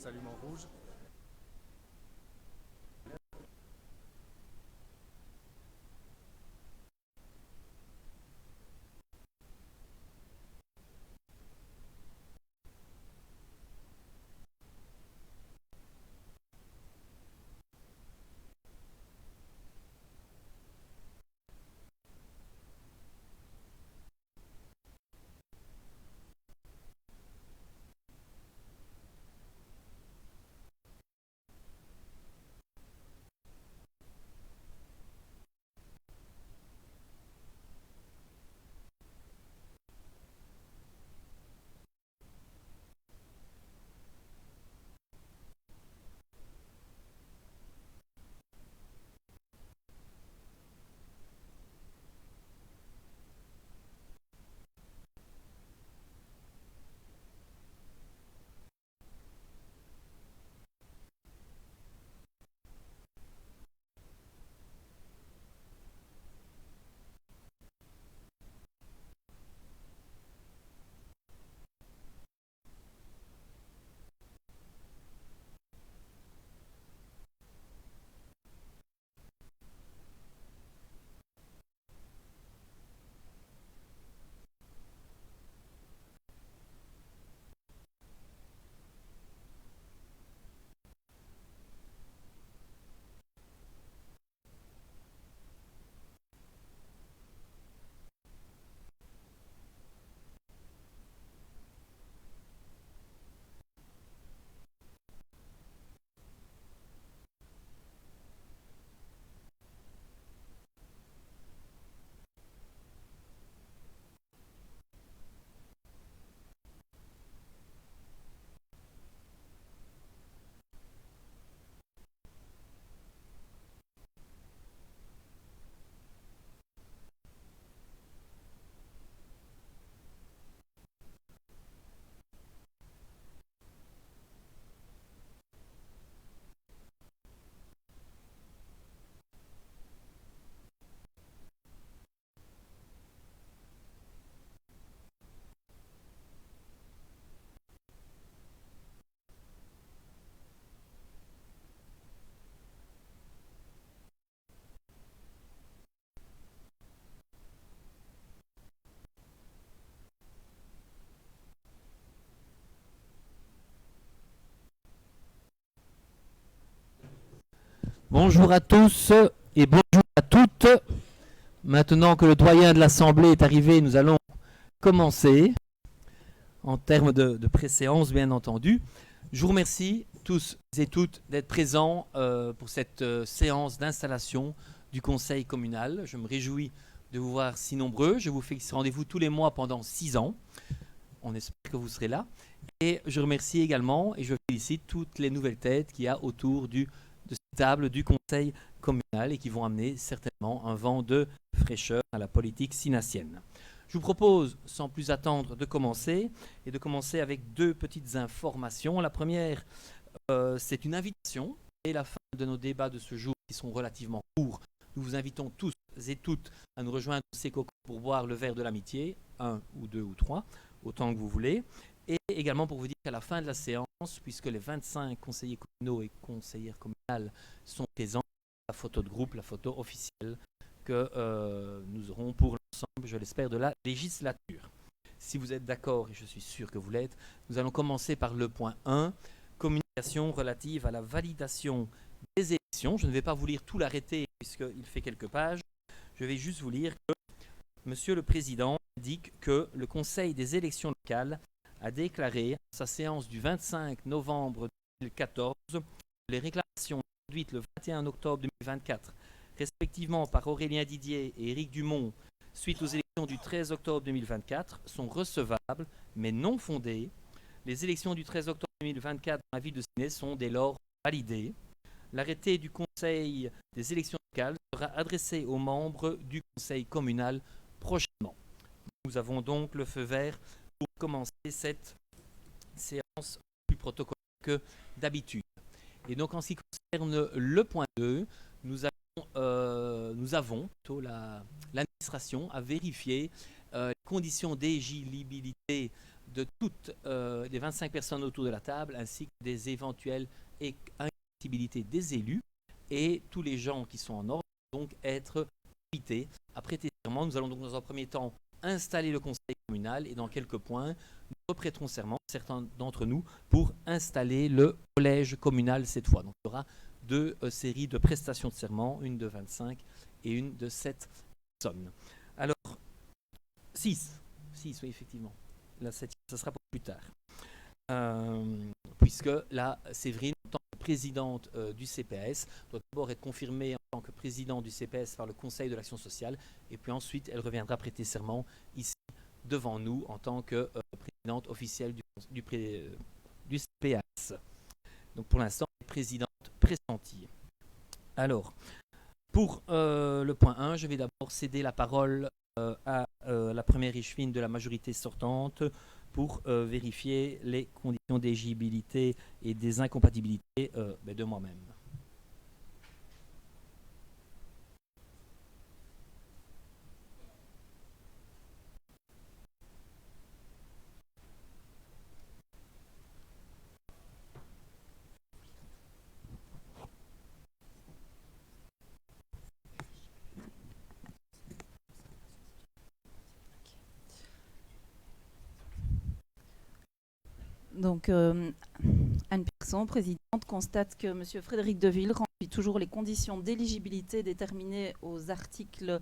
s'allume en rouge. Bonjour à tous et bonjour à toutes. Maintenant que le doyen de l'Assemblée est arrivé, nous allons commencer en termes de préséance, bien entendu. Je vous remercie tous et toutes d'être présents pour cette séance d'installation du Conseil communal. Je me réjouis de vous voir si nombreux. Je vous fixe rendez-vous tous les mois pendant 6 ans. On espère que vous serez là. Et je remercie également et je félicite toutes les nouvelles têtes qu'il y a autour de cette table du Conseil communal et qui vont amener certainement un vent de fraîcheur à la politique sinassienne. Je vous propose, sans plus attendre, de commencer avec 2 petites informations. La première, c'est une invitation et la fin de nos débats de ce jour qui sont relativement courts. Nous vous invitons tous et toutes à nous rejoindre au Sécoco pour boire le verre de l'amitié, 1 ou 2 ou 3, autant que vous voulez. Et également pour vous dire qu'à la fin de la séance, puisque les 25 conseillers communaux et conseillères communales sont présents, la photo de groupe, la photo officielle que nous aurons pour l'ensemble, je l'espère, de la législature. Si vous êtes d'accord, et je suis sûr que vous l'êtes, nous allons commencer par le point 1, communication relative à la validation des élections. Je ne vais pas vous lire tout l'arrêté puisqu'il fait quelques pages. Je vais juste vous lire que Monsieur le Président indique que le Conseil des élections locales a déclaré à sa séance du 25 novembre 2014 les réclamations introduites le 21 octobre 2024, respectivement par Aurélien Didier et Éric Dumont, suite aux élections du 13 octobre 2024, sont recevables mais non fondées. Les élections du 13 octobre 2024 dans la ville de Sydney sont dès lors validées. L'arrêté du Conseil des élections locales sera adressé aux membres du Conseil communal prochainement. Nous avons donc le feu vert pour commencer cette séance plus protocolaire que d'habitude. Et donc en ce qui concerne le point 2, nous avons l'administration à vérifier les conditions d'éligibilité de toutes les 25 personnes autour de la table, ainsi que des éventuelles incompatibilités des élus, et tous les gens qui sont en ordre vont donc être invités à prêter serment. Nous allons donc dans un premier temps installer le conseil communal, et dans quelques points, nous reprêterons serment, certains d'entre nous, pour installer le collège communal cette fois. Donc il y aura deux séries de prestations de serment, une de 25 et une de 7 personnes. Alors, 6, oui, effectivement. La 7, ça sera pour plus tard. Puisque là, Séverine, en tant que présidente du CPS, doit d'abord être confirmée en tant que présidente du CPS par le Conseil de l'action sociale, et puis ensuite, elle reviendra prêter serment ici, devant nous, en tant que présidente officielle du CPS. Donc pour l'instant, présidente pressentie. Alors, pour le point 1, je vais d'abord céder la parole à la première échevine de la majorité sortante pour vérifier les conditions d'éligibilité et des incompatibilités de moi-même. Donc, Anne Pierson, présidente, constate que M. Frédéric Deville remplit toujours les conditions d'éligibilité déterminées aux articles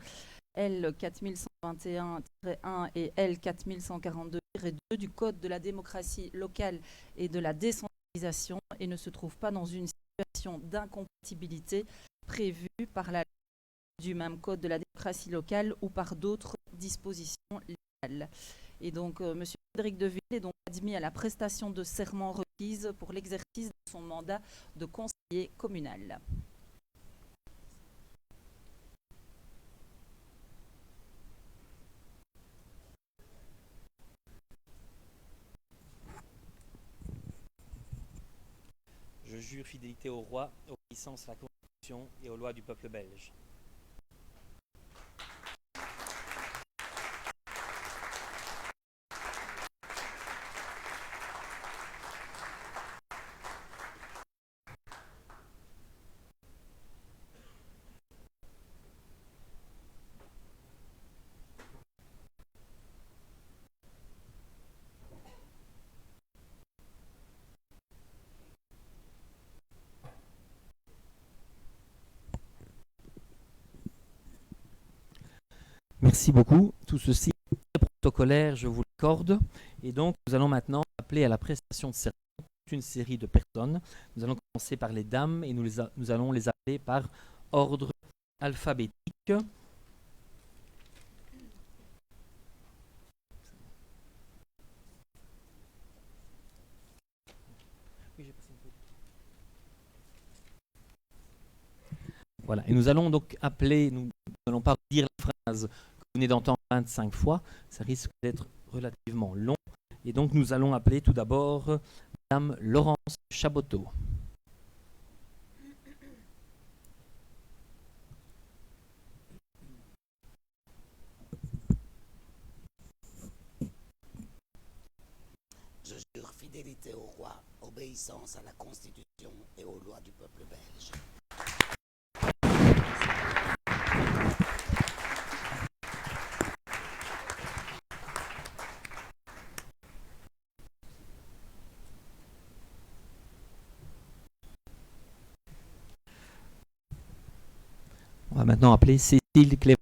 L 4121-1 et L 4142-2 du Code de la démocratie locale et de la décentralisation et ne se trouve pas dans une situation d'incompatibilité prévue par la loi du même Code de la démocratie locale ou par d'autres dispositions légales. Et donc, M. Frédéric Deville est donc admis à la prestation de serment requise pour l'exercice de son mandat de conseiller communal. Je jure fidélité au roi, obéissance à la Constitution et aux lois du peuple belge. Merci beaucoup. Tout ceci est très protocolaire, je vous l'accorde. Et donc, nous allons maintenant appeler à la prestation de serment toute une série de personnes. Nous allons commencer par les dames et nous allons les appeler par ordre alphabétique. Voilà, et nous allons donc appeler, nous n'allons pas dire la phrase que vous venez d'entendre 25 fois, ça risque d'être relativement long. Et donc nous allons appeler tout d'abord Madame Laurence Chaboteau. Je jure fidélité au roi, obéissance à la Constitution et aux lois du peuple belge. On va maintenant appeler Cécile Clément.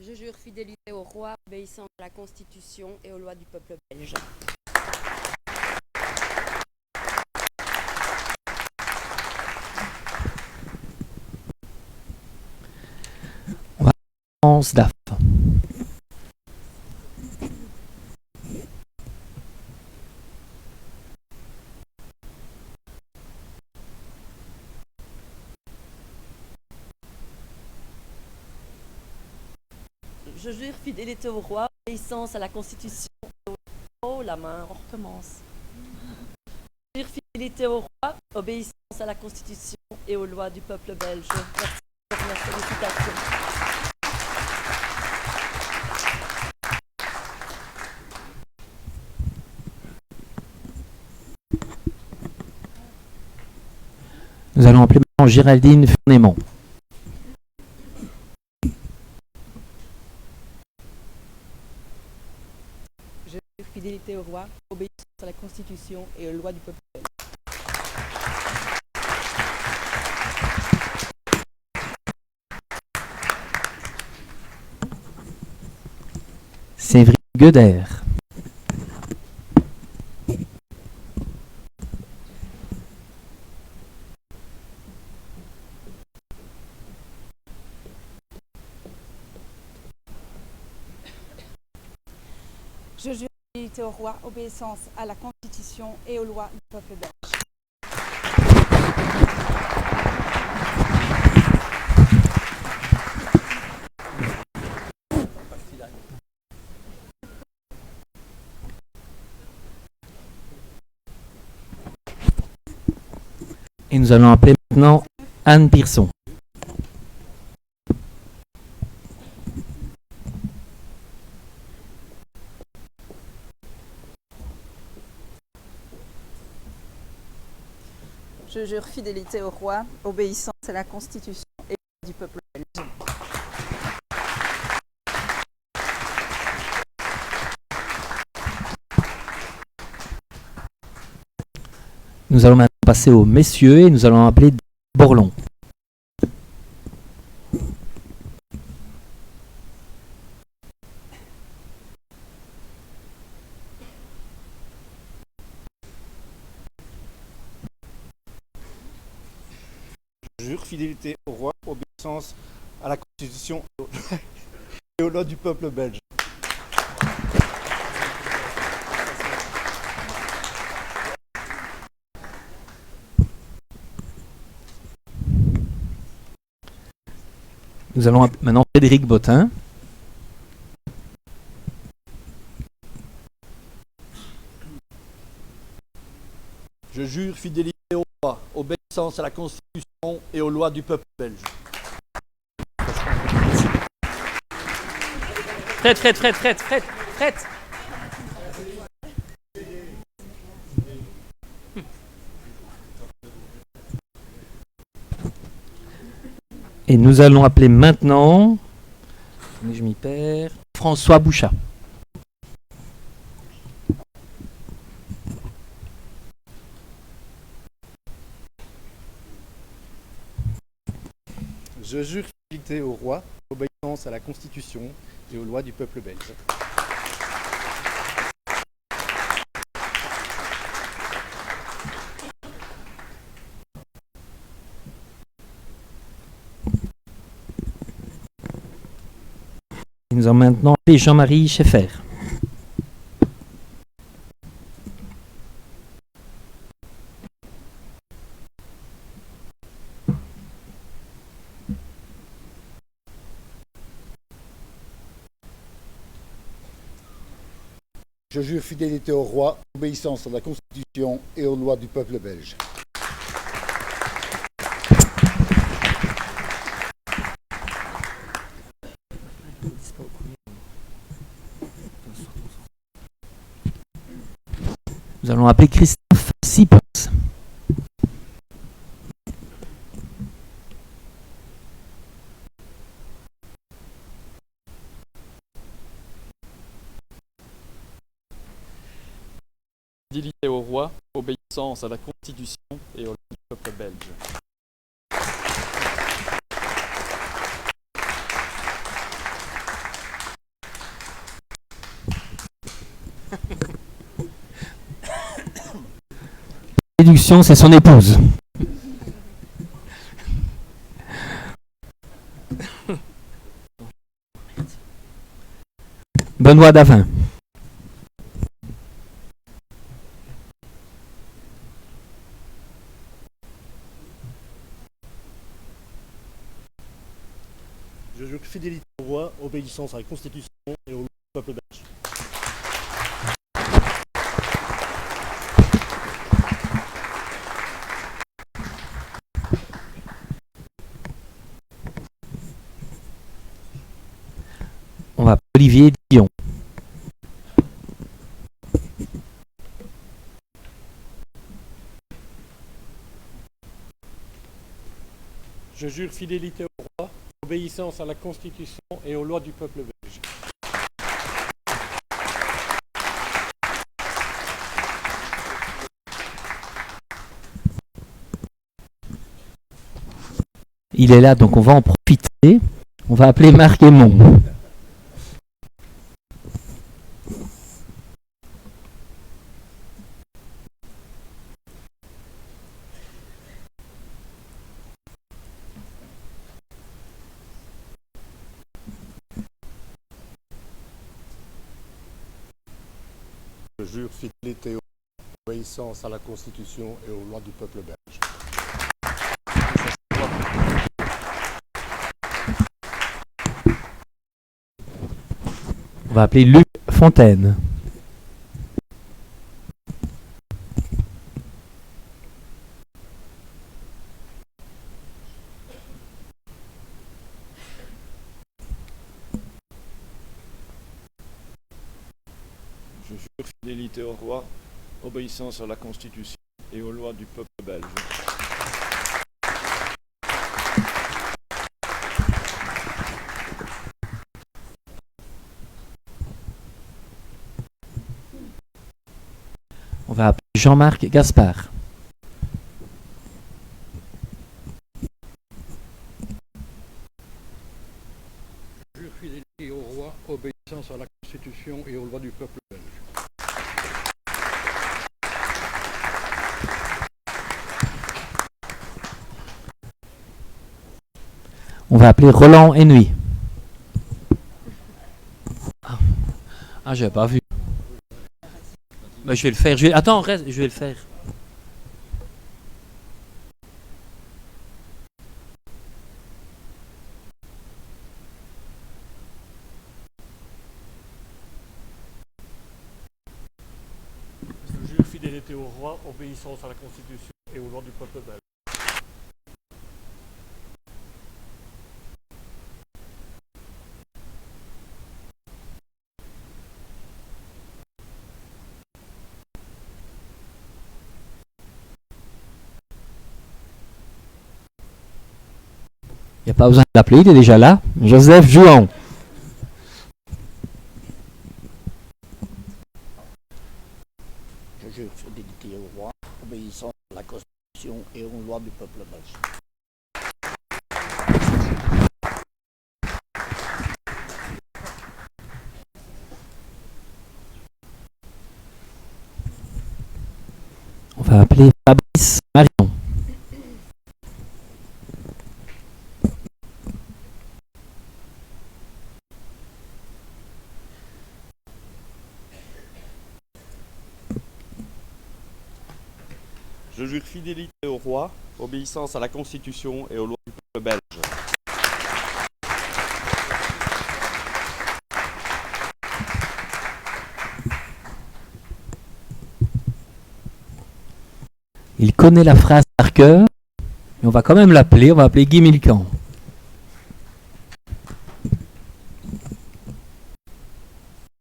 Je jure fidélité au roi, obéissance à la Constitution et aux lois du peuple belge. On va appeler Daf. Je jure fidélité au roi, obéissance à la Constitution. Oh, la main, on recommence. Je jure fidélité au roi, obéissance à la Constitution et aux lois du peuple belge. Merci pour la félicitation. Nous allons appeler maintenant Géraldine Fournémont. Je jure fidélité au roi, obéissance à la Constitution et aux lois du peuple belge. Séverine Goeder. Je jure fidélité au roi, obéissance à la Constitution et aux lois du peuple belge. Et nous allons appeler maintenant Anne Pearson. Je jure fidélité au roi, obéissance à la Constitution et aux lois du peuple belge. Nous allons maintenant passer aux messieurs et nous allons appeler Borlon. Je jure fidélité au roi, obéissance à la Constitution et aux lois du peuple belge. Nous allons maintenant Frédéric Bottin. Je jure fidélité au roi, obéissance à la Constitution et aux lois du peuple belge. Fred. Et nous allons appeler maintenant, je m'y perds, François Bouchat. Je jure fidélité au roi, obéissance à la Constitution et aux lois du peuple belge. Nous allons maintenant appeler Jean-Marie Scheffer. Je jure fidélité au roi, obéissance à la Constitution et aux lois du peuple belge. Nous allons appeler Christophe Sipos. Fidélité au roi, obéissance à la Constitution et aux lois du peuple belge. Séduction, c'est son épouse. Benoît Davin. Je jure fidélité au roi, obéissance à la Constitution et aux lois du peuple belge. On va appeler Olivier Dion. jure fidélité au roi, obéissance à la Constitution et aux lois du peuple belge. Il est là, donc on va en profiter. On va appeler Marc Aymon. Je jure fidélité, obéissance à la Constitution et aux lois du peuple belge. On va appeler Luc Fontaine. Je jure fidélité au roi, obéissance à la Constitution et aux lois du peuple belge. On va appeler Jean-Marc Gaspard. Je jure fidélité au roi, obéissance à la Constitution et aux lois du peuple belge. On va appeler Roland Hennuy. Ah, j'avais pas vu. Bah, je vais le faire. Attends, reste, je vais le faire. Je jure fidélité au roi, obéissance à la Constitution et aux lois du peuple belge. Il n'y a pas besoin de l'appeler, il est déjà là. Joseph Jouan. Je jure fidélité au roi, obéissance à la Constitution et aux lois du peuple belge. On va appeler Fabrice Marion. Je jure fidélité au roi, obéissance à la Constitution et aux lois du peuple belge. Il connaît la phrase par cœur, mais on va quand même l'appeler. On va appeler Guy Milcan.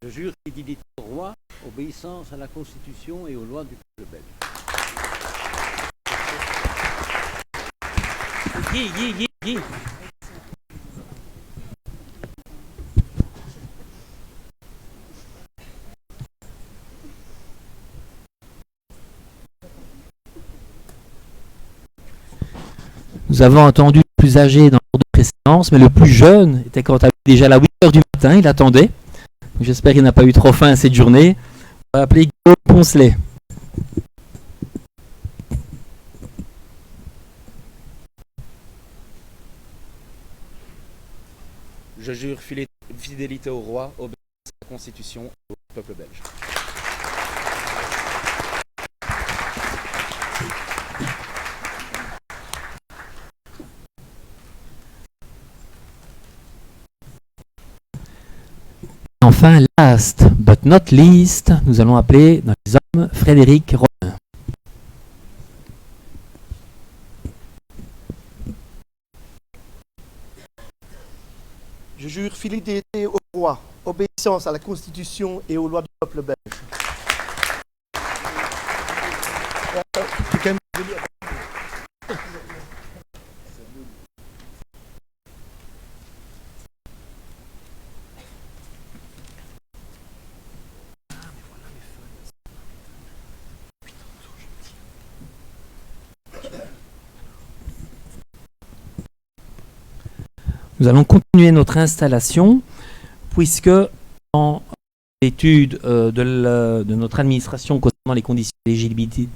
Je jure fidélité au roi, obéissance à la Constitution et aux lois du peuple belge. Guy. Nous avons entendu le plus âgé dans l'ordre de préséance, mais le plus jeune était quant à lui déjà à 8 h du matin, il attendait. J'espère qu'il n'a pas eu trop faim cette journée. On va appeler Guillaume Poncelet. Je jure fidélité au roi, obéissance à la Constitution et au peuple belge. Enfin, last but not least, nous allons appeler dans les hommes Frédéric Rollin. Je jure fidélité au roi, obéissance à la Constitution et aux lois du peuple belge. Nous allons continuer notre installation puisque dans l'étude de notre administration concernant les conditions d'éligibilité,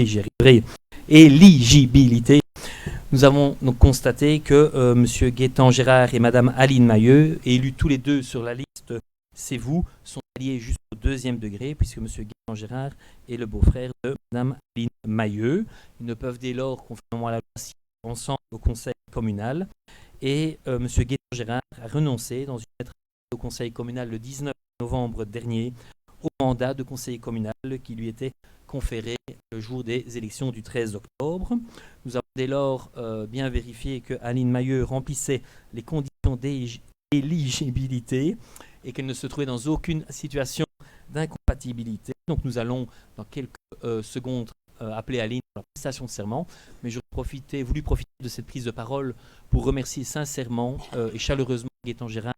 j'y arriverai, et l'éligibilité, nous avons donc constaté que M. Gaétan Gérard et Mme Aline Mailleux, élus tous les deux sur la liste C'est vous, sont alliés jusqu'au 2e degré, puisque M. Gaétan Gérard est le beau-frère de Mme Aline Mailleux. Ils ne peuvent dès lors, conformément à la loi, siéger ensemble au conseil communal. Et M. Gaétan Gérard a renoncé dans une lettre au conseil communal le 19 novembre dernier au mandat de conseiller communal qui lui était conféré le jour des élections du 13 octobre. Nous avons dès lors bien vérifié que Aline Mailleux remplissait les conditions d'éligibilité et qu'elle ne se trouvait dans aucune situation d'incompatibilité. Donc nous allons dans quelques secondes appeler Aline pour la prestation de serment, mais je voulu profiter de cette prise de parole pour remercier sincèrement et chaleureusement Gaétan Gérard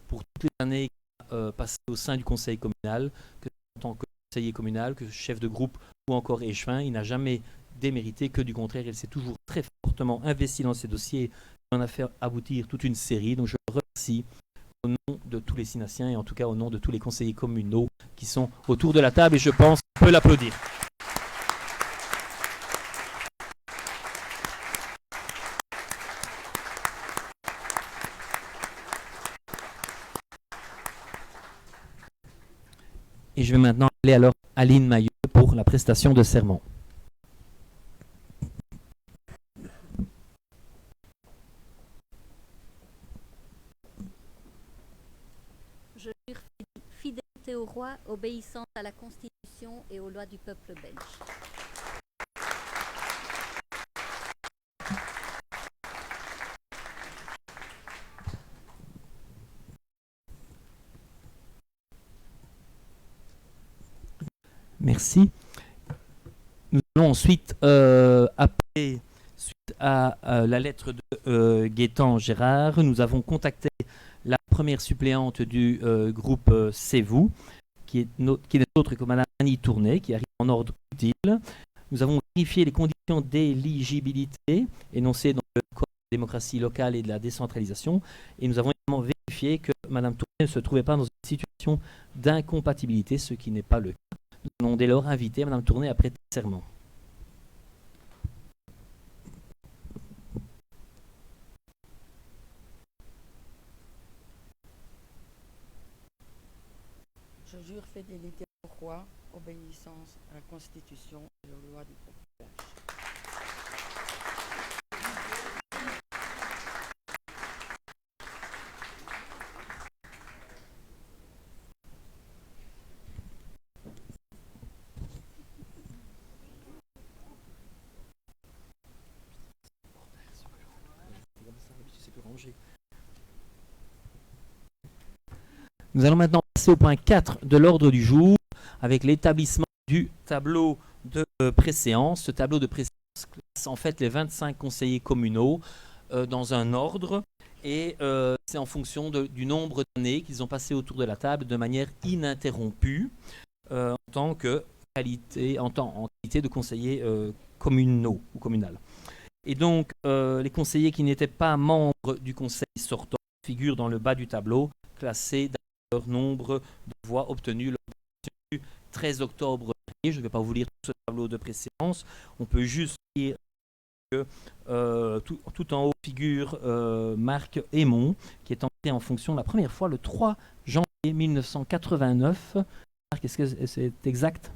pour toutes les années qu'il a passées au sein du conseil communal, que en tant que conseiller communal, que chef de groupe ou encore échevin. Il n'a jamais démérité, que du contraire, il s'est toujours très fortement investi dans ces dossiers et en a fait aboutir toute une série. Donc je le remercie au nom de tous les Sinassiens et en tout cas au nom de tous les conseillers communaux qui sont autour de la table, et je pense qu'on peut l'applaudir. Et je vais maintenant aller alors à Aline Mailleux pour la prestation de serment. Je jure fidélité au roi, obéissance à la Constitution et aux lois du peuple belge. Merci. Nous allons ensuite appeler, suite à la lettre de Gaétan Gérard, nous avons contacté la première suppléante du groupe C'est vous, qui n'est autre que Mme Annie Tournet, qui arrive en ordre utile. Nous avons vérifié les conditions d'éligibilité énoncées dans le Code de la démocratie locale et de la décentralisation, et nous avons également vérifié que Mme Tournet ne se trouvait pas dans une situation d'incompatibilité, ce qui n'est pas le cas. Nous allons dès lors inviter Mme Tournet à prêter serment. Je jure fidélité au roi, obéissance à la Constitution et aux lois du peuple belge. Nous allons maintenant passer au point 4 de l'ordre du jour avec l'établissement du tableau de préséance. Ce tableau de préséance classe en fait les 25 conseillers communaux dans un ordre, et c'est en fonction du nombre d'années qu'ils ont passé autour de la table de manière ininterrompue en tant que qualité, en qualité de conseillers communaux ou communal. Et donc les conseillers qui n'étaient pas membres du conseil sortant figurent dans le bas du tableau, classés leur nombre de voix obtenues lors du 13 octobre dernier. Je ne vais pas vous lire tout ce tableau de préséance. On peut juste lire que tout en haut figure Marc Aymon, qui est entré en fonction la première fois le 3 janvier 1989. Marc, est-ce que c'est exact?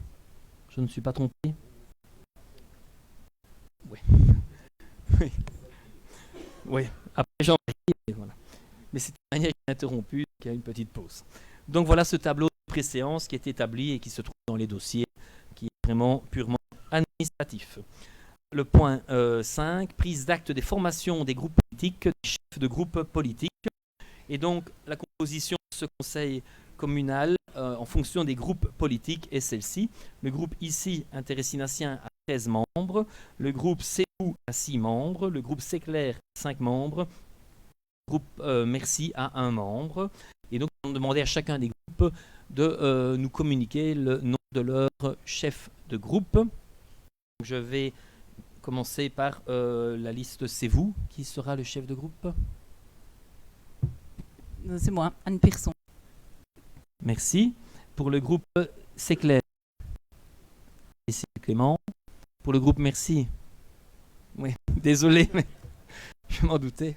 Je ne suis pas trompé? Oui. Oui. Oui. Après Jean-Marie, voilà. Mais c'est de manière interrompue qu'il y a une petite pause. Donc voilà ce tableau de préséance qui est établi et qui se trouve dans les dossiers, qui est vraiment purement administratif. Le point 5, prise d'acte des formations des groupes politiques, des chefs de groupes politiques. Et donc la composition de ce conseil communal en fonction des groupes politiques est celle-ci. Le groupe ici, Intéressinassien, a 13 membres. Le groupe C'est vous a 6 membres. Le groupe C'est clair a 5 membres. Groupe Merci à 1 membre, et donc on demandait à chacun des groupes de nous communiquer le nom de leur chef de groupe. Donc, je vais commencer par la liste C'est vous. Qui sera le chef de groupe? C'est moi, Anne Pearson. Merci. Pour le groupe C'est clair. Et c'est Clément. Pour le groupe Merci. Oui, désolé, mais je m'en doutais.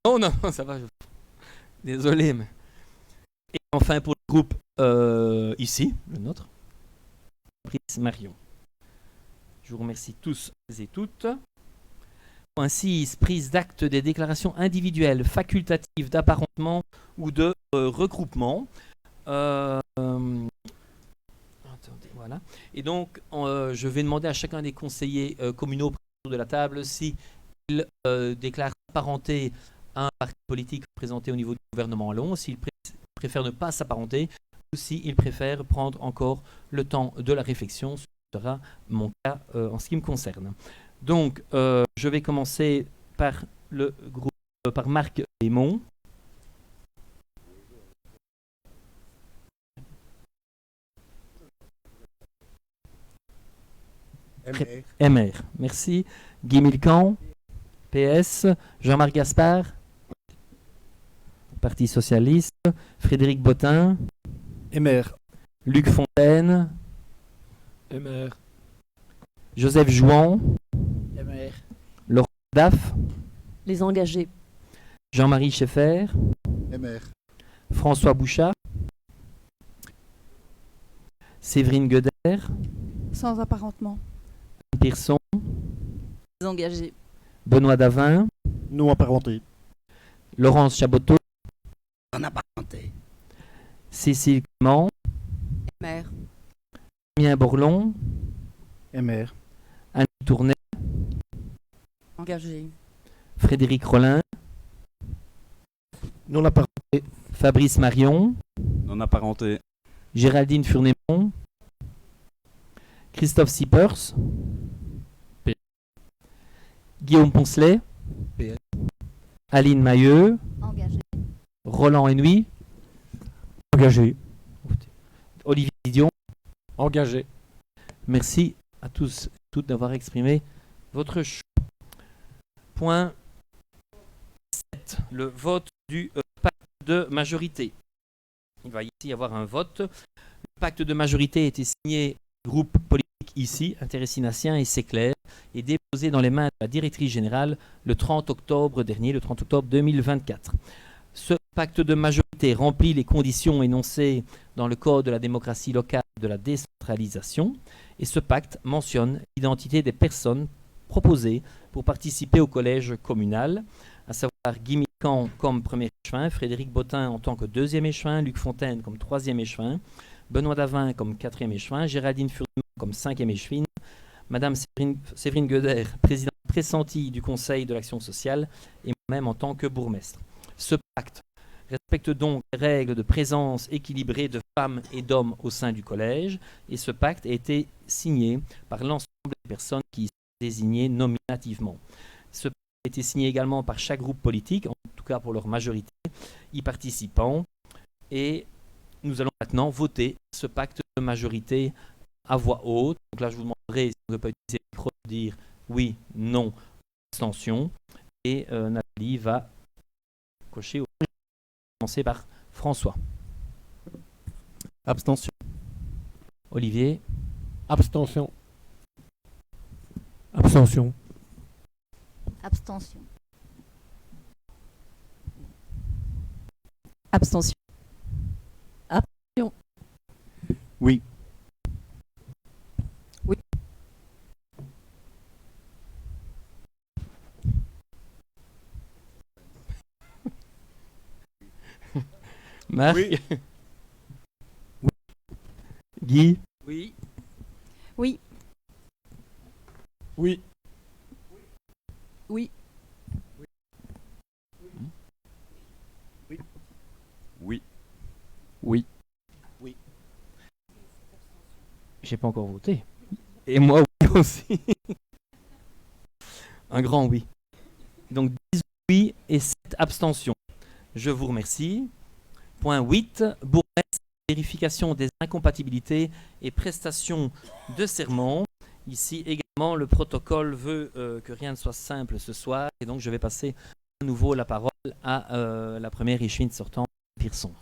Oh non, ça va. Désolé, mais... Et enfin, pour le groupe ici, le nôtre, Fabrice Marion. Je vous remercie tous et toutes. Point 6, prise d'acte des déclarations individuelles facultatives d'apparentement ou de regroupement. Attendez, voilà. Et donc, je vais demander à chacun des conseillers communaux de la table s'ils déclarent apparenté à un parti politique représenté au niveau du gouvernement wallon, s'ils préfèrent ne pas s'apparenter ou s'ils préfèrent prendre encore le temps de la réflexion. Ce sera mon cas en ce qui me concerne. Donc, je vais commencer par le groupe, par Marc Raymond. MR, merci. Guy Milcan, PS. Jean-Marc Gaspard, Parti Socialiste. Frédéric Bottin, MR. Luc Fontaine, MR. Joseph Jouan, MR. Laurent Daff, Les engagés. Jean-Marie Scheffer, MR. François Bouchard, Séverine Gueder, Sans apparentement. Anne Pearson, Les engagés. Benoît Davin, Non apparenté. Laurence Chaboteau, En apparenté. Cécile Clément, Mère. Damien Borlon, MR. Anne Tournet, Engagé. Frédéric Rollin, Non apparenté. Fabrice Marion, Non apparenté. Géraldine Furnémont, Christophe Sippers, Guillaume Poncelet, PS. Aline Mailleux, Engagé. Roland Hennuy, Engagé. Olivier Didion. Engagé. Merci à tous et toutes d'avoir exprimé votre choix. Point 7. Le vote du pacte de majorité. Il va ici y avoir un vote. Le pacte de majorité a été signé groupe politique ici, Intéressinassien et C'est clair, et déposé dans les mains de la directrice générale le 30 octobre dernier, le 30 octobre 2024. Ce pacte de majorité remplit les conditions énoncées dans le Code de la démocratie locale et de la décentralisation, et ce pacte mentionne l'identité des personnes proposées pour participer au collège communal, à savoir Guy Milcan comme premier échevin, Frédéric Bottin en tant que deuxième échevin, Luc Fontaine comme troisième échevin, Benoît Davin comme quatrième échevin, Géraldine Furnémont comme cinquième échevine, Madame Séverine Gueder, présidente pressentie du Conseil de l'action sociale, et moi-même en tant que bourgmestre. Ce pacte respecte donc les règles de présence équilibrée de femmes et d'hommes au sein du collège, et ce pacte a été signé par l'ensemble des personnes qui sont désignées nominativement. Ce pacte a été signé également par chaque groupe politique, en tout cas pour leur majorité, y participant, et nous allons maintenant voter ce pacte de majorité à voix haute. Donc là, je vous demanderai si on ne peut pas utiliser le micro pour dire oui, non, abstention. Et Nathalie va cocher au commencer par François. Abstention. Olivier. Abstention. Abstention. Abstention. Abstention. Abstention. Oui. Oui. Marc. Oui. Oui. Guy. Oui. Oui. Oui. Oui. Oui. Oui. Oui. J'ai pas encore voté. Et moi oui aussi. Un grand oui. Donc 10 oui et 7 abstentions. Je vous remercie. Point 8. Bourgmestre, vérification des incompatibilités et prestations de serment. Ici également, le protocole veut que rien ne soit simple ce soir, et donc je vais passer à nouveau la parole à la première échevine sortante, Pearson.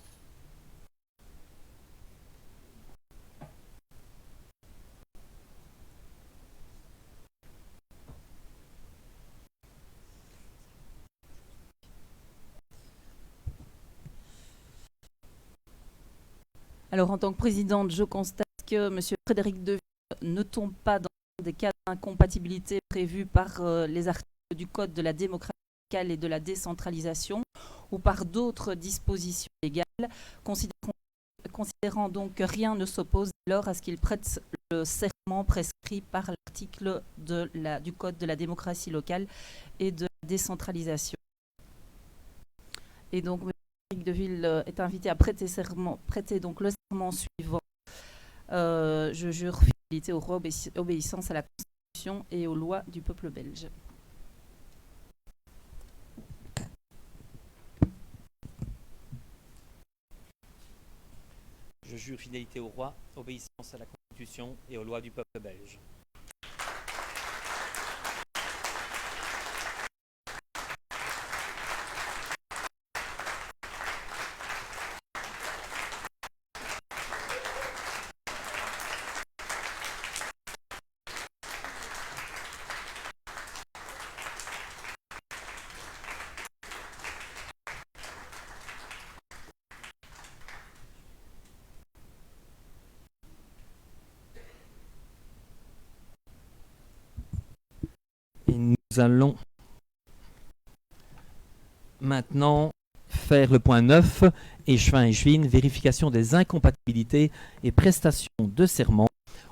Alors, en tant que présidente, je constate que M. Frédéric Deville ne tombe pas dans des cas d'incompatibilité prévus par les articles du Code de la démocratie locale et de la décentralisation ou par d'autres dispositions légales, considérant donc que rien ne s'oppose alors à ce qu'il prête le serment prescrit par l'article du Code de la démocratie locale et de la décentralisation. Et donc, M. Frédéric Deville est invité à prêter donc le serment suivant. Je jure fidélité au roi, obéissance à la Constitution et aux lois du peuple belge. Je jure fidélité au roi, obéissance à la Constitution et aux lois du peuple belge. Nous allons maintenant faire le point 9, échevin échevine, vérification des incompatibilités et prestations de serment.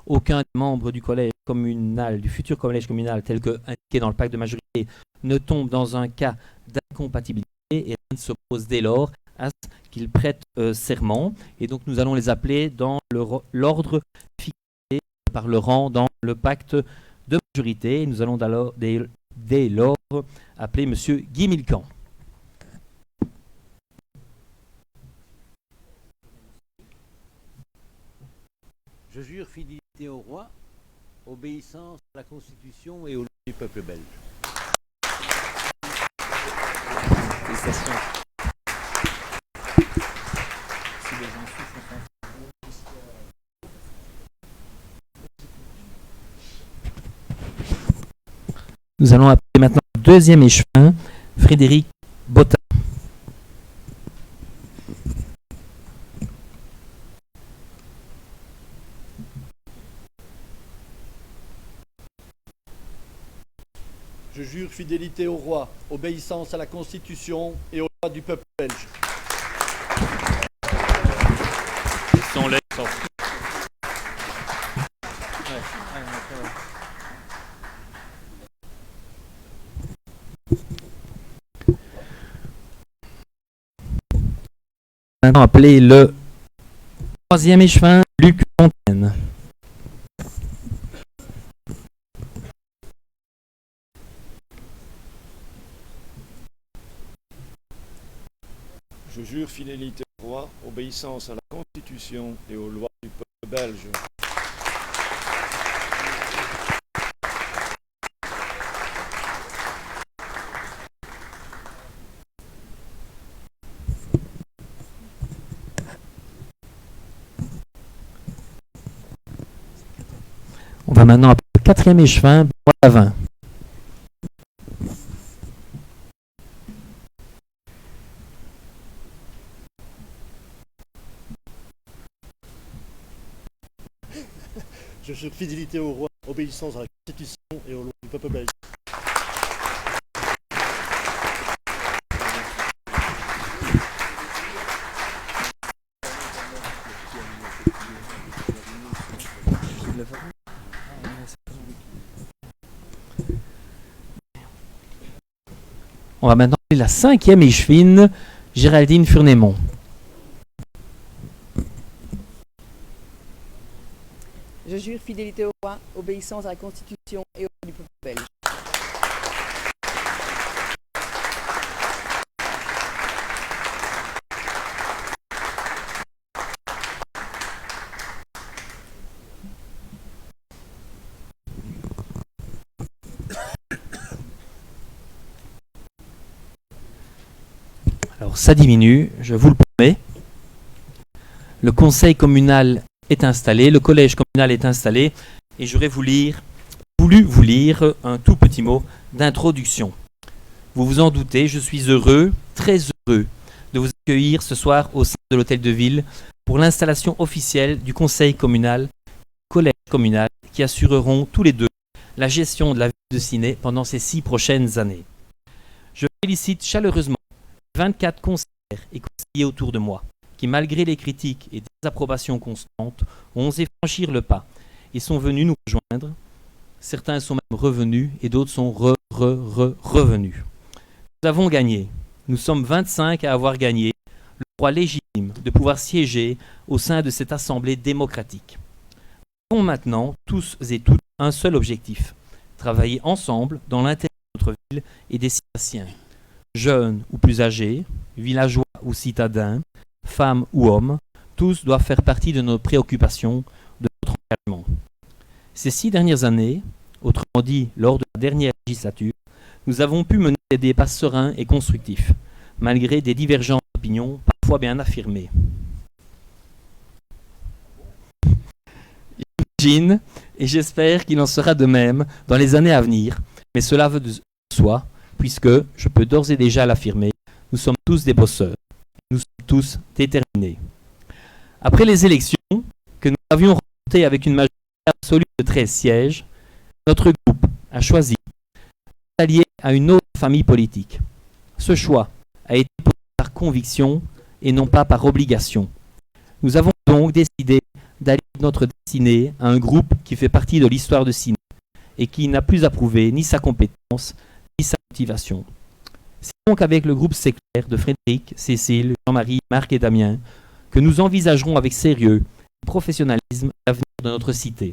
Aucun des membres du collège communal, du futur collège communal, tel que indiqué dans le pacte de majorité, ne tombe dans un cas d'incompatibilité et rien ne s'oppose dès lors à ce qu'ils prêtent serment. Et donc nous allons les appeler dans l'ordre fixé par le rang dans le pacte de majorité. Nous allons dès lors appeler M. Guy Milcan. Je jure fidélité au roi, obéissance à la Constitution et aux lois du peuple belge. Félicitations. Nous allons appeler maintenant le deuxième échevin, Frédéric Bottin. Je jure fidélité au roi, obéissance à la Constitution et aux lois du peuple belge. Maintenant appeler le troisième échevin, Luc Fontaine. Je jure fidélité au roi, obéissance à la Constitution et aux lois du peuple belge. On va maintenant appeler le quatrième échevin, Boivin. Je jure fidélité au roi, obéissance à la Constitution et aux lois du peuple belge. On va maintenant appeler la cinquième échevine, Géraldine Furnémont. Je jure fidélité au roi, obéissance à la Constitution et aux lois du peuple belge. Alors ça diminue, je vous le promets. Le conseil communal est installé, le collège communal est installé, et j'aurais voulu vous lire un tout petit mot d'introduction. Vous vous en doutez, je suis heureux, très heureux, de vous accueillir ce soir au sein de l'Hôtel de Ville pour l'installation officielle du conseil communal, du collège communal, qui assureront tous les deux la gestion de la ville de Ciney pendant ces 6 prochaines années. Je félicite chaleureusement les 24 conseillères et conseillers autour de moi, qui malgré les critiques et des approbations constantes, ont osé franchir le pas et sont venus nous rejoindre. Certains sont même revenus et d'autres sont revenus. Nous avons gagné. Nous sommes 25 à avoir gagné le droit légitime de pouvoir siéger au sein de cette assemblée démocratique. Nous avons maintenant, tous et toutes, un seul objectif: travailler ensemble dans l'intérêt de notre ville et des citoyens. Jeunes ou plus âgés, villageois ou citadins, femmes ou hommes, tous doivent faire partie de nos préoccupations, de notre engagement. Ces 6 dernières années, autrement dit lors de la dernière législature, nous avons pu mener des débats sereins et constructifs, malgré des divergences d'opinion parfois bien affirmées. J'imagine et j'espère qu'il en sera de même dans les années à venir, mais cela veut de soi, puisque, je peux d'ores et déjà l'affirmer, nous sommes tous des bosseurs, nous sommes tous déterminés. Après les élections que nous avions remportées avec une majorité absolue de 13 sièges, notre groupe a choisi d'allier à une autre famille politique. Ce choix a été posé par conviction et non pas par obligation. Nous avons donc décidé d'allier notre destinée à un groupe qui fait partie de l'histoire de Ciney et qui n'a plus à prouver ni sa compétence ni sa motivation. C'est donc avec le groupe Séclair de Frédéric, Cécile, Jean-Marie, Marc et Damien que nous envisagerons avec sérieux et professionnalisme l'avenir de notre cité.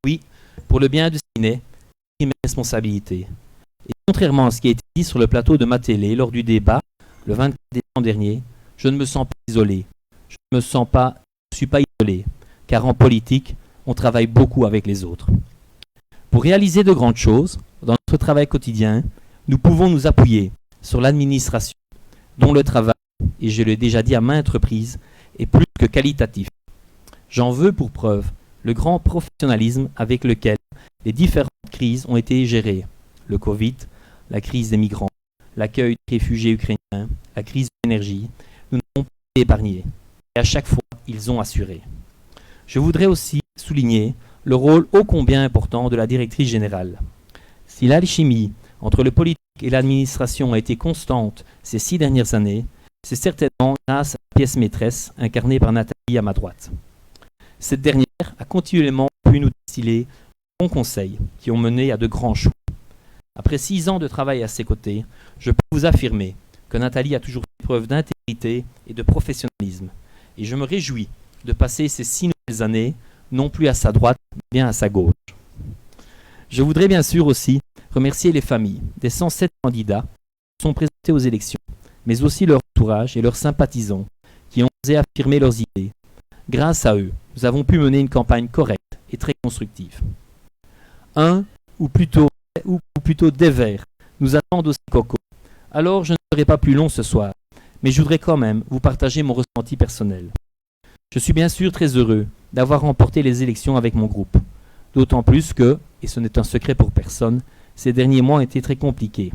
Oui, pour le bien de Ciney, c'est mes responsabilités. Et contrairement à ce qui a été dit sur le plateau de ma télé lors du débat, le 24 décembre dernier, je ne me sens pas isolé. Je ne suis pas isolé, car en politique, on travaille beaucoup avec les autres. Pour réaliser de grandes choses, dans notre travail quotidien, nous pouvons nous appuyer sur l'administration, dont le travail, et je l'ai déjà dit à maintes reprises, est plus que qualitatif. J'en veux pour preuve le grand professionnalisme avec lequel les différentes crises ont été gérées. Le Covid, la crise des migrants, l'accueil des réfugiés ukrainiens, la crise de l'énergie, nous n'avons pas été épargnés. Et à chaque fois, ils ont assuré. Je voudrais aussi souligner le rôle ô combien important de la directrice générale. Si l'alchimie entre le politique et l'administration a été constante ces 6 dernières années, c'est certainement grâce à la pièce maîtresse incarnée par Nathalie à ma droite. Cette dernière a continuellement pu nous distiller de bons conseils qui ont mené à de grands choix. Après 6 ans de travail à ses côtés, je peux vous affirmer que Nathalie a toujours fait preuve d'intégrité et de professionnalisme. Et je me réjouis de passer ces 6 nouvelles années, non plus à sa droite, mais bien à sa gauche. Je voudrais bien sûr aussi remercier les familles des 107 candidats qui sont présentés aux élections, mais aussi leur entourage et leurs sympathisants qui ont osé affirmer leurs idées. Grâce à eux, nous avons pu mener une campagne correcte et très constructive. Ou plutôt des Verts nous attendent aussi Coco. Alors je ne serai pas plus long ce soir, mais je voudrais quand même vous partager mon ressenti personnel. Je suis bien sûr très heureux d'avoir remporté les élections avec mon groupe, d'autant plus que, et ce n'est un secret pour personne, ces derniers mois ont été très compliqués.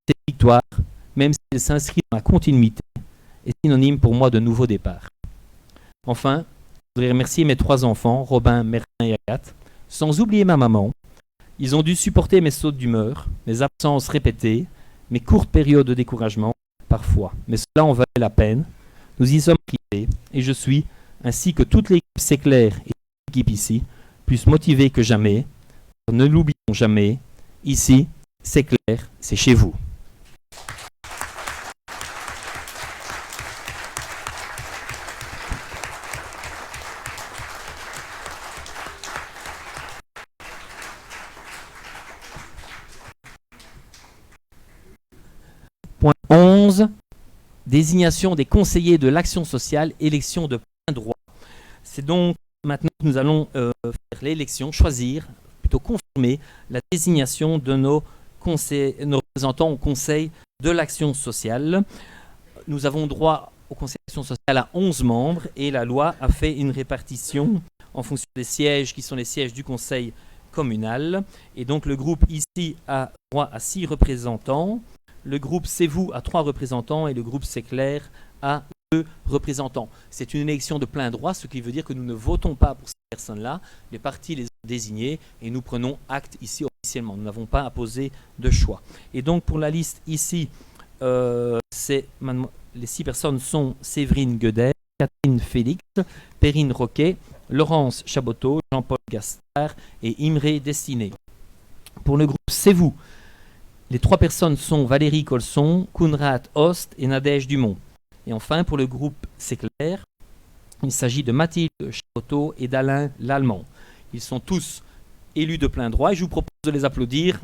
Cette victoire, même si elle s'inscrit dans la continuité, est synonyme pour moi de nouveau départ. Enfin, je voudrais remercier mes 3 enfants, Robin, Merlin et Agathe, sans oublier ma maman. Ils ont dû supporter mes sautes d'humeur, mes absences répétées, mes courtes périodes de découragement, parfois. Mais cela en valait la peine. Nous y sommes arrivés et je suis, ainsi que toute l'équipe Séclair et l'équipe ici, plus motivés que jamais. Ne l'oublions jamais, ici, Séclair, c'est chez vous. Point 11, désignation des conseillers de l'action sociale, élection de plein droit. C'est donc maintenant que nous allons faire l'élection, choisir, plutôt confirmer la désignation de nos représentants au conseil de l'action sociale. nous avons droit au Conseil d'action sociale à 11 membres et la loi a fait une répartition en fonction des sièges qui sont les sièges du Conseil communal. Et donc le groupe ici a droit à 6 représentants, le groupe C'est vous a 3 représentants et le groupe C'est clair a 2 représentants. C'est une élection de plein droit, ce qui veut dire que nous ne votons pas pour ces personnes-là. Les partis les ont désignés et nous prenons acte ici officiellement. Nous n'avons pas à poser de choix. Et donc pour la liste ici, les 6 personnes sont Séverine Guedet, Catherine Félix, Perrine Roquet, Laurence Chaboteau, Jean-Paul Gastard et Imré Destiné. Pour le groupe C'est vous, les 3 personnes sont Valérie Colson, Kounrat Host et Nadège Dumont. Et enfin, pour le groupe C'est clair, il s'agit de Mathilde Chaboteau et d'Alain Lallemand. Ils sont tous élus de plein droit et je vous propose de les applaudir.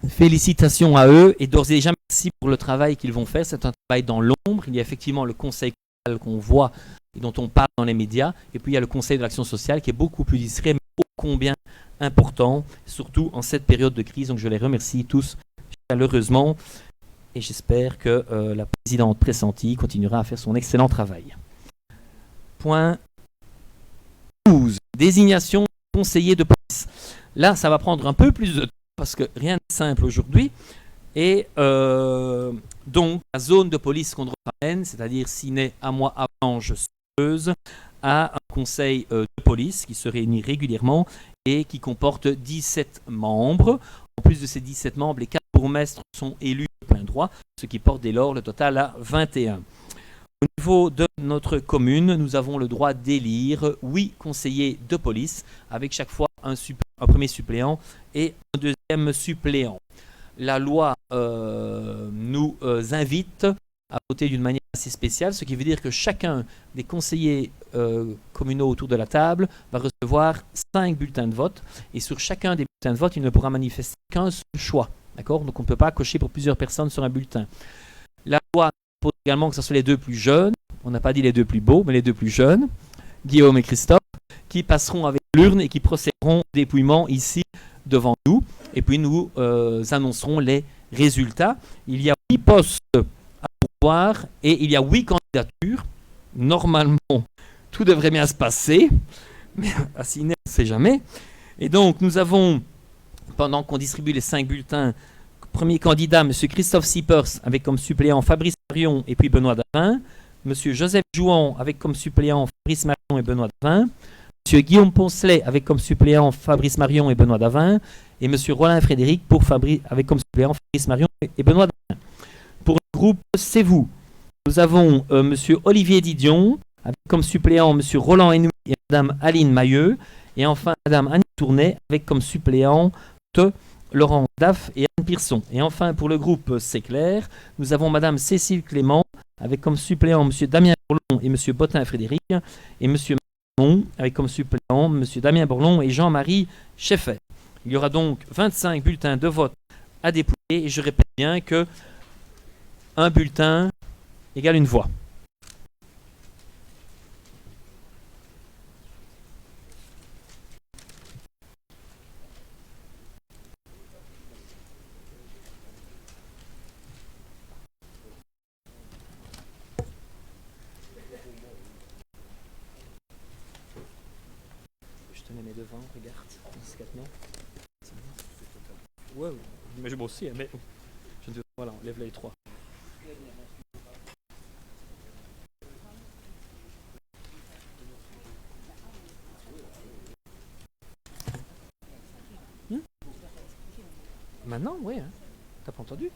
Félicitations à eux et d'ores et déjà merci pour le travail qu'ils vont faire. C'est un travail dans l'ombre. Il y a effectivement le conseil qu'on voit et dont on parle dans les médias. Et puis il y a le conseil de l'action sociale qui est beaucoup plus discret, mais ô combien important, surtout en cette période de crise. Donc je les remercie tous chaleureusement et j'espère que la présidente pressentie continuera à faire son excellent travail. Point 12. Désignation conseiller de police. Là, ça va prendre un peu plus de temps parce que rien n'est simple aujourd'hui. Et donc, la zone de police qu'on ramène, c'est-à-dire Ciné, Amois, Avange, Seuse, a un conseil de police qui se réunit régulièrement et qui comporte 17 membres. En plus de ces 17 membres, les 4 bourgmestres sont élus de plein droit, ce qui porte dès lors le total à 21. Au niveau de notre commune, nous avons le droit d'élire 8 conseillers de police, avec chaque fois un premier suppléant et un deuxième suppléant. La loi nous invite à voter d'une manière assez spéciale, ce qui veut dire que chacun des conseillers communaux autour de la table va recevoir 5 bulletins de vote, et sur chacun des bulletins de vote, il ne pourra manifester qu'un seul choix. D'accord ? Donc on ne peut pas cocher pour plusieurs personnes sur un bulletin. La loi propose également que ce soit les 2 plus jeunes, on n'a pas dit les 2 plus beaux, mais les 2 plus jeunes, Guillaume et Christophe, qui passeront avec l'urne et qui procéderont au dépouillement ici devant nous. Et puis nous annoncerons les résultats. Il y a 8 postes à pourvoir et il y a 8 candidatures. Normalement, tout devrait bien se passer, mais à Ciné, on ne sait jamais. Et donc, nous avons, pendant qu'on distribue les 5 bulletins, premier candidat, M. Christophe Sippers, avec comme suppléant Fabrice Marion et puis Benoît Davin. M. Joseph Jouan, avec comme suppléant Fabrice Marion et Benoît Davin. M. Guillaume Poncelet, avec comme suppléant Fabrice Marion et Benoît Davin. Et M. Rollin Frédéric, avec comme suppléant Fabrice Marion et Benoît Davin. Pour le groupe C'est vous, nous avons M. Olivier Didion, avec comme suppléant M. Roland Henoui et Mme Aline Mailleux. Et enfin Mme Annie Tournet, avec comme suppléant Laurent Daff et Anne Pearson. Et enfin, pour le groupe C'est clair, nous avons Mme Cécile Clément, avec comme suppléant M. Damien Bourlon et M. Bottin Frédéric, et M. Macron, avec comme suppléant M. Damien Bourlon et Jean-Marie Scheffer. Il y aura donc 25 bulletins de vote à dépouiller, et je répète bien que un bulletin égale une voix. Je te mets devant, regarde, discrètement. Ouais, mais je moi aussi, mais voilà, on lève les 3. Maintenant, oui, hein. T'as pas entendu?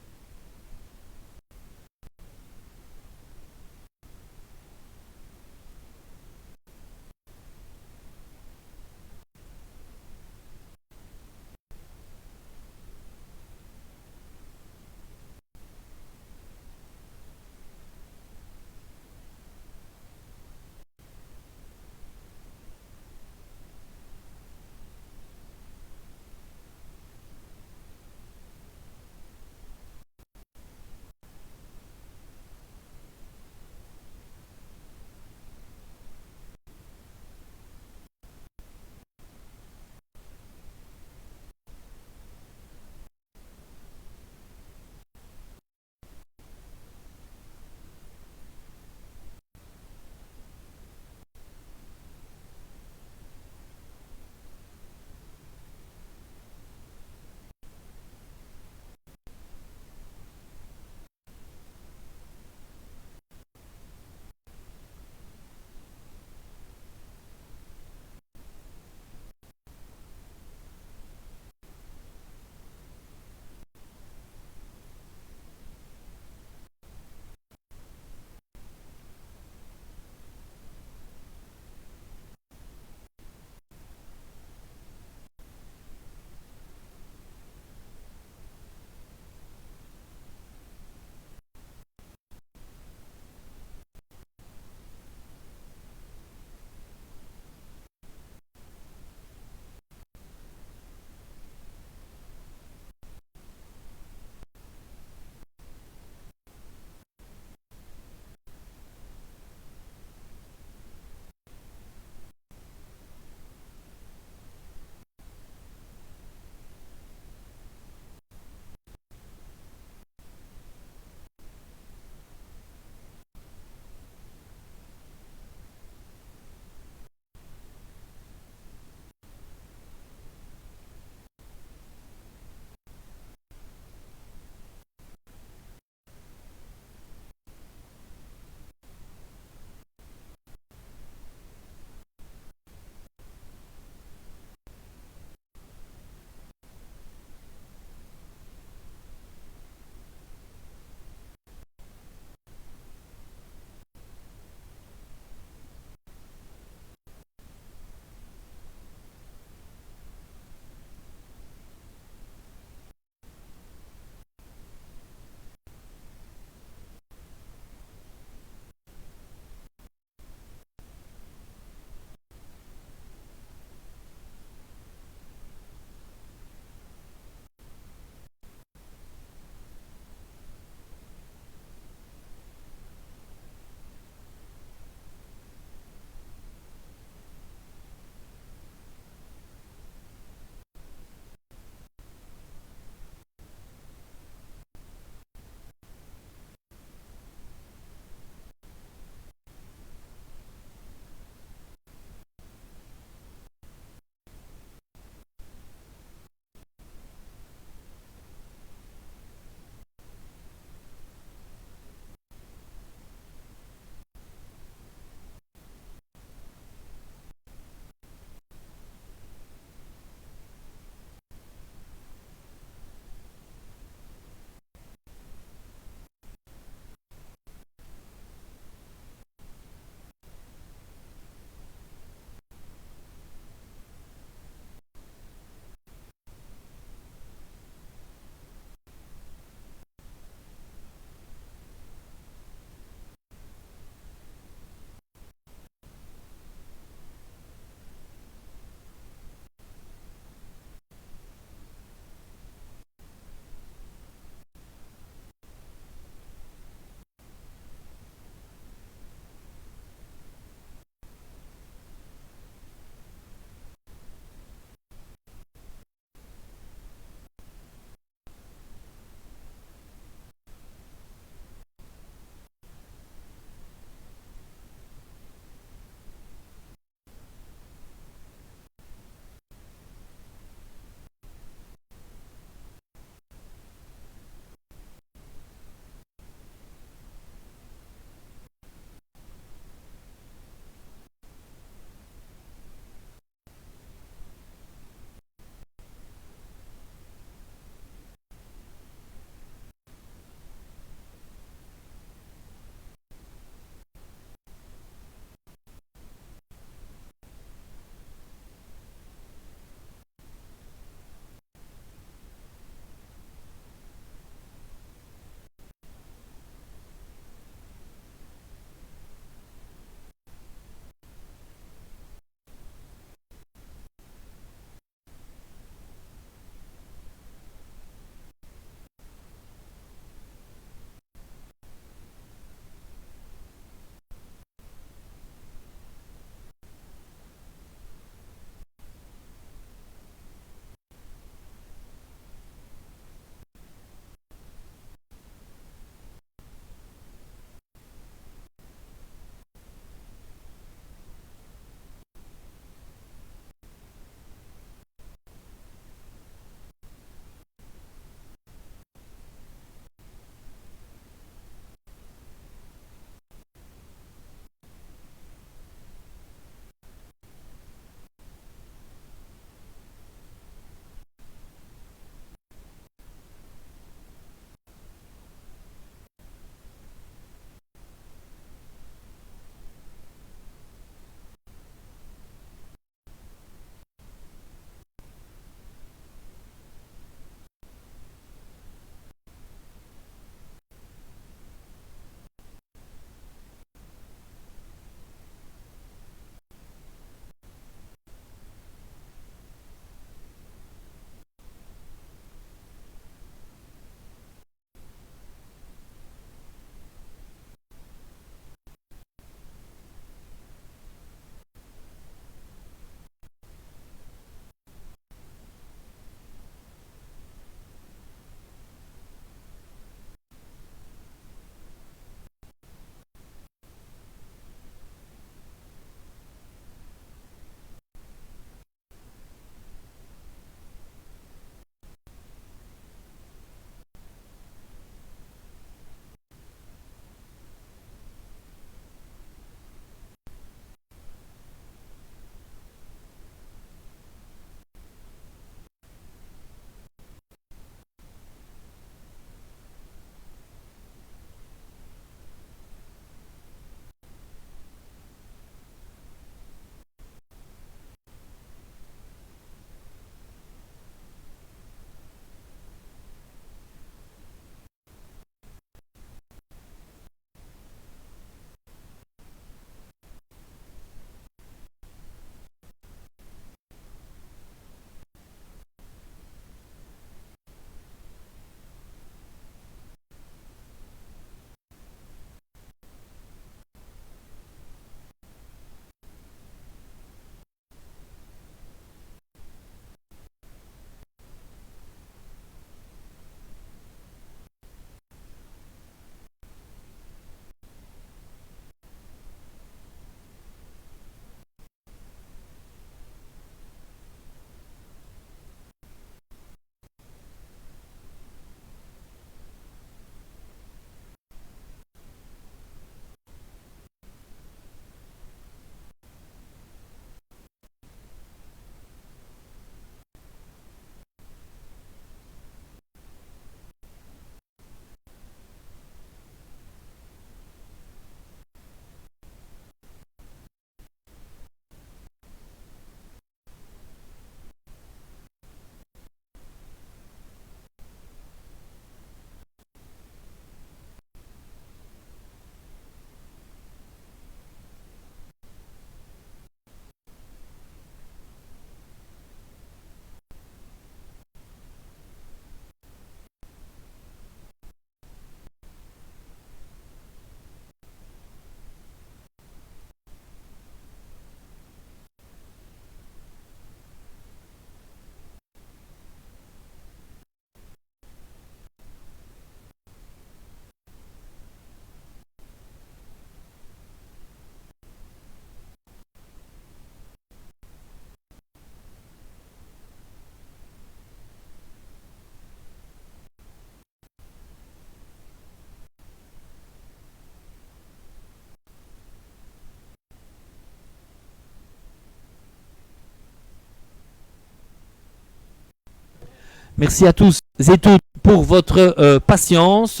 Merci à tous et toutes pour votre patience.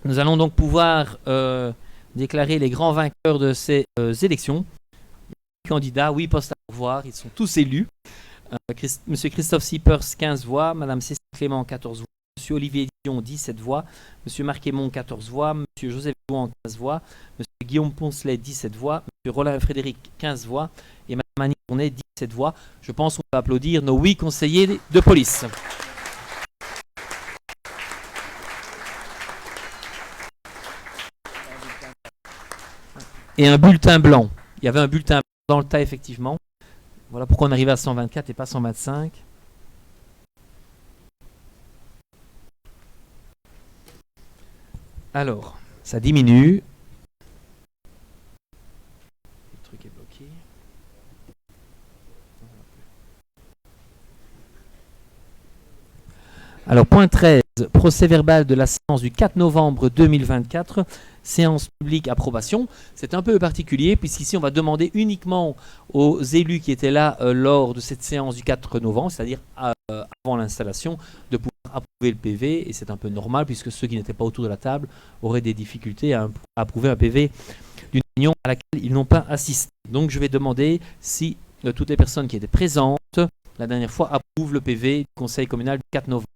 Nous allons donc pouvoir déclarer les grands vainqueurs de ces élections. Les candidats, oui, poste à pourvoir, ils sont tous élus. Monsieur Christophe Siepers, 15 voix. Madame Cécile Clément, 14 voix. Monsieur Olivier Dion, 17 voix. Monsieur Marc Aymon, 14 voix. Monsieur Joseph Jouan, 15 voix. Monsieur Guillaume Poncelet, 17 voix. Monsieur Roland Frédéric, 15 voix. Et Madame Annie Tournet, 17 voix. Je pense qu'on peut applaudir nos 8 conseillers de police. Et un bulletin blanc. Il y avait un bulletin blanc dans le tas, effectivement. Voilà pourquoi on arrive à 124 et pas 125. Alors, ça diminue. Le truc est bloqué. Alors, point 13, procès verbal de la séance du 4 novembre 2024, séance publique approbation. C'est un peu particulier puisqu'ici on va demander uniquement aux élus qui étaient là lors de cette séance du 4 novembre, c'est-à-dire avant l'installation, de pouvoir approuver le PV, et c'est un peu normal puisque ceux qui n'étaient pas autour de la table auraient des difficultés à approuver un PV d'une réunion à laquelle ils n'ont pas assisté. Donc je vais demander si toutes les personnes qui étaient présentes la dernière fois approuvent le PV du conseil communal du 4 novembre.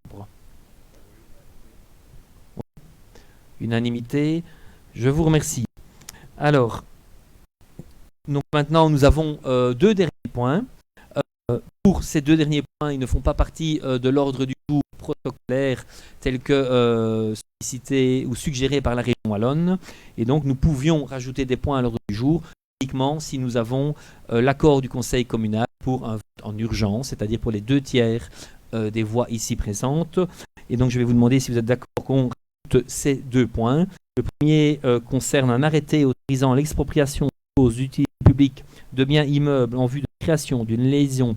Unanimité. Je vous remercie. Alors, donc maintenant, nous avons deux derniers points. Pour ces deux derniers points, ils ne font pas partie de l'ordre du jour protocolaire tel que sollicité ou suggéré par la région wallonne. Et donc, nous pouvions rajouter des points à l'ordre du jour uniquement si nous avons l'accord du conseil communal pour un vote en urgence, c'est-à-dire pour les 2/3 des voix ici présentes. Et donc, je vais vous demander si vous êtes d'accord qu'on rajoute ces deux points. Le premier concerne un arrêté autorisant l'expropriation aux utilités publiques de biens immeubles en vue de la création d'une liaison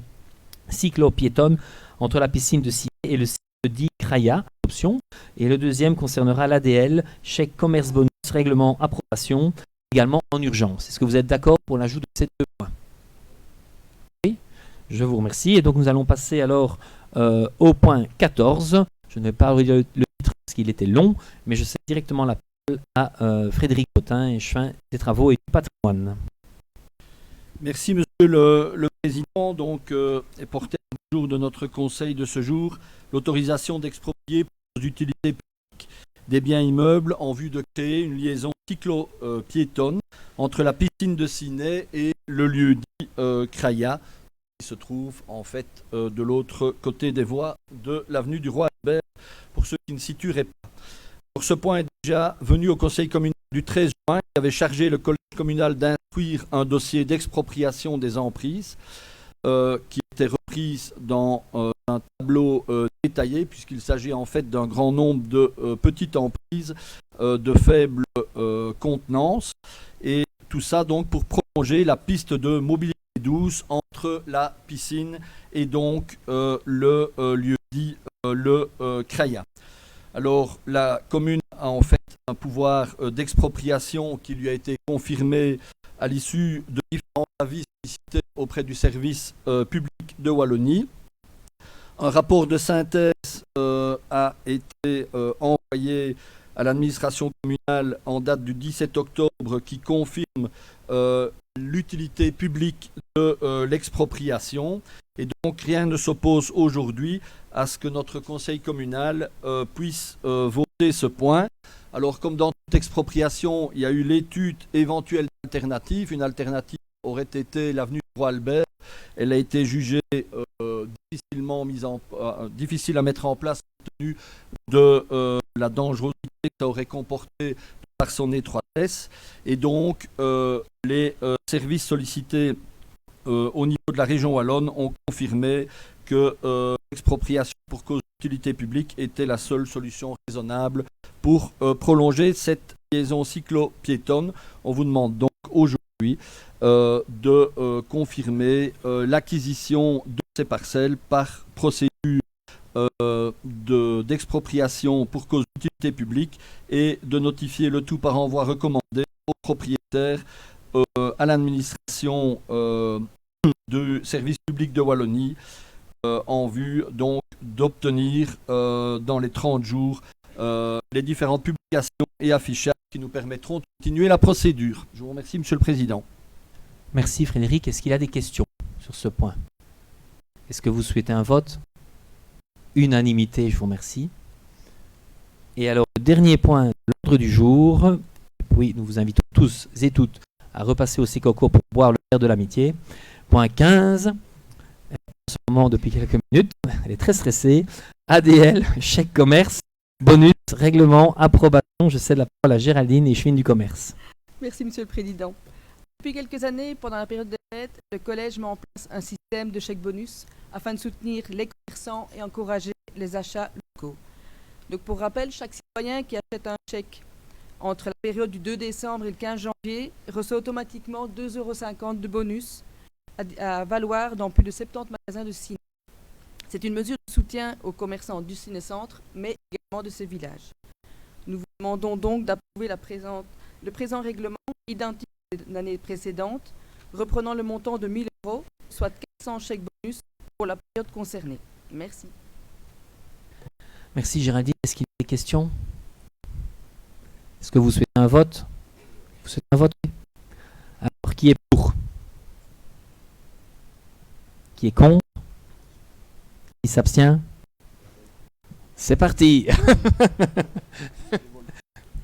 cyclo-piétonne entre la piscine de Ciné et le site dit Craya, option. Et le deuxième concernera l'ADL, chèque commerce bonus, règlement approbation, également en urgence. Est-ce que vous êtes d'accord pour l'ajout de ces deux points? Oui, je vous remercie. Et donc nous allons passer alors au point 14. Je ne vais pas relire le titre parce qu'il était long, mais je sais directement la à Frédéric Potin, échevin des travaux et du patrimoine. Merci Monsieur le Président. Donc, est porté à jour de notre conseil de ce jour l'autorisation d'exproprier pour utilités publiques des biens immeubles en vue de créer une liaison cyclo-piétonne entre la piscine de Ciné et le lieu dit Craya, qui se trouve en fait de l'autre côté des voies de l'avenue du Roi Albert, pour ceux qui ne s'y situeraient pas. Ce point est déjà venu au conseil communal du 13 juin, qui avait chargé le collège communal d'instruire un dossier d'expropriation des emprises qui était reprise dans un tableau détaillé, puisqu'il s'agit en fait d'un grand nombre de petites emprises de faible contenance, et tout ça donc pour prolonger la piste de mobilité douce entre la piscine et donc le lieu dit le Craya. Alors, la commune a en fait un pouvoir d'expropriation qui lui a été confirmé à l'issue de différents avis sollicités auprès du service public de Wallonie. Un rapport de synthèse a été envoyé à l'administration communale en date du 17 octobre qui confirme l'utilité publique de l'expropriation. Et donc, rien ne s'oppose aujourd'hui à ce que notre conseil communal puisse voter ce point. Alors, comme dans toute expropriation, il y a eu l'étude éventuelle d'alternative. Une alternative aurait été l'avenue du Roi Albert. Elle a été jugée difficile à mettre en place compte tenu de la dangerosité que ça aurait comporté par son étroitesse. Et donc, les services sollicités au niveau de la région wallonne ont confirmé que l'expropriation pour cause d'utilité publique était la seule solution raisonnable pour prolonger cette liaison cyclo-piétonne. On vous demande donc aujourd'hui de confirmer l'acquisition de ces parcelles par procédure d'expropriation pour cause d'utilité publique et de notifier le tout par envoi recommandé aux propriétaires, à l'administration du service public de Wallonie, en vue donc d'obtenir dans les 30 jours les différentes publications et affichages qui nous permettront de continuer la procédure. Je vous remercie, Monsieur le Président. Merci Frédéric. Est-ce qu'il y a des questions sur ce point? Est-ce que vous souhaitez un vote? Unanimité, je vous remercie. Et alors, le dernier point de l'ordre du jour, oui, nous vous invitons tous et toutes à repasser au Sécoco pour boire le verre de l'amitié. Point 15, en ce moment depuis quelques minutes, elle est très stressée. ADL, chèque commerce, bonus, règlement, approbation. Je cède la parole à Géraldine et Chouine du commerce. Merci Monsieur le Président. Depuis quelques années, pendant la période des fêtes, le collège met en place un système de chèques bonus afin de soutenir les commerçants et encourager les achats locaux. Donc pour rappel, chaque citoyen qui achète un chèque entre la période du 2 décembre et le 15 janvier reçoit automatiquement 2,50 € de bonus à valoir dans plus de 70 magasins de ciné. C'est une mesure de soutien aux commerçants du ciné-centre, mais également de ces villages. Nous vous demandons donc d'approuver le présent règlement identique de l'année précédente, reprenant le montant de 1 000 €, soit 400 chèques bonus pour la période concernée. Merci. Merci Géraldine. Est-ce qu'il y a des questions? Est-ce que vous souhaitez un vote? Vous souhaitez un vote? Alors, qui est pour? Qui est contre? Qui s'abstient? C'est parti.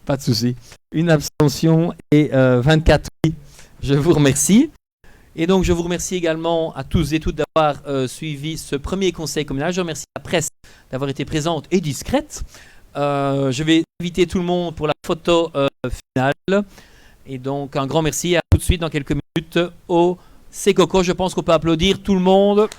Pas de souci. Une abstention et 24 oui. Je vous remercie. Et donc, je vous remercie également à tous et toutes d'avoir suivi ce premier conseil communal. Je remercie la presse d'avoir été présente et discrète. Je vais inviter tout le monde pour la photo finale. Et donc, un grand merci. À tout de suite dans quelques minutes au Sécoco. Je pense qu'on peut applaudir tout le monde.